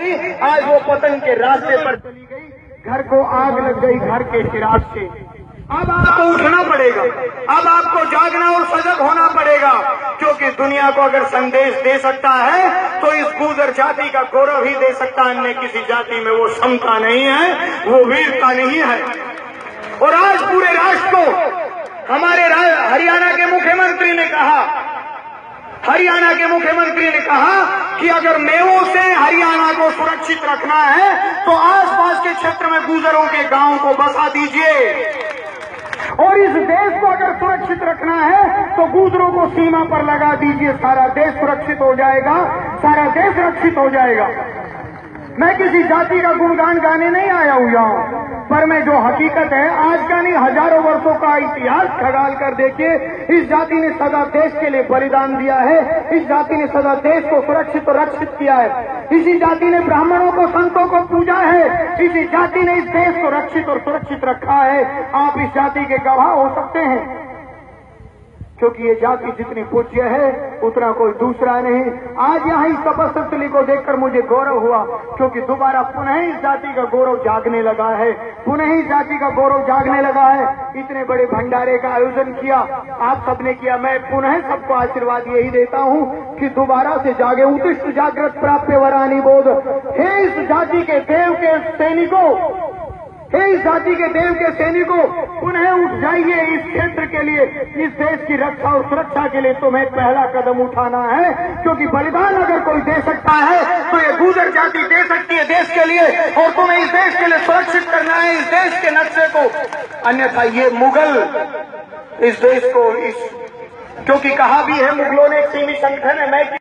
आज वो पतन के रास्ते पर चली गई, घर को आग लग गई घर के चिराग से। अब आपको उठना पड़ेगा, अब आपको जागना और सजग होना पड़ेगा, क्योंकि दुनिया को अगर संदेश दे सकता है तो इस गुर्जर जाति का गौरव ही दे सकता है। अन्य किसी जाति में वो क्षमता नहीं है, वो वीरता नहीं है। और आज पूरे राष्ट्र को हमारे हरियाणा के मुख्यमंत्री ने कहा कि अगर मेवों से हरियाणा को सुरक्षित रखना है तो आसपास के क्षेत्र में गुर्जरों के गांव को बसा दीजिए, और इस देश को अगर सुरक्षित रखना है तो गुर्जरों को सीमा पर लगा दीजिए। सारा देश सुरक्षित हो जाएगा, सारा देश रक्षित हो जाएगा। मैं किसी जाति का गुणगान गाने नहीं आया हूं यहाँ, पर मैं जो हकीकत है आज का नहीं हजारों वर्षों का इतिहास खगाल कर देखिए, इस जाति ने सदा देश के लिए बलिदान दिया है, इस जाति ने सदा देश को सुरक्षित और रक्षित किया है, इसी जाति ने ब्राह्मणों को संतों को पूजा है, इसी जाति ने इस देश को रक्षित और सुरक्षित रखा है। आप इस जाति के गवाह हो सकते हैं, क्योंकि ये जाति जितनी पूज्य है उतना कोई दूसरा नहीं। आज यहाँ इस तपस्या को देखकर मुझे गौरव हुआ, क्योंकि दोबारा पुनः इस जाति का गौरव जागने लगा है, पुनः इस जाति का गौरव जागने लगा है। इतने बड़े भंडारे का आयोजन किया, आप सबने किया। मैं पुनः सबको आशीर्वाद यही देता हूँ कि दोबारा से जागे, उत्तिष्ठ जागृत प्राप्य वरानी बोध। हे इस जाति के देव के सैनिकों, हे इस जाति के देव के सैनिकों, पुनः उठ जाइए इस क्षेत्र के लिए, इस देश की रक्षा और सुरक्षा के लिए तुम्हें पहला कदम उठाना है, क्योंकि बलिदान अगर कोई दे सकता है तो ये गुर्जर जाति दे सकती है देश के लिए, और तुम्हें इस देश के लिए सुरक्षित करना है इस देश के नक्शे को। अन्यथा ये मुगल इस देश को क्योंकि कहा भी है मुगलों ने एक सीमी संगठन है, मैं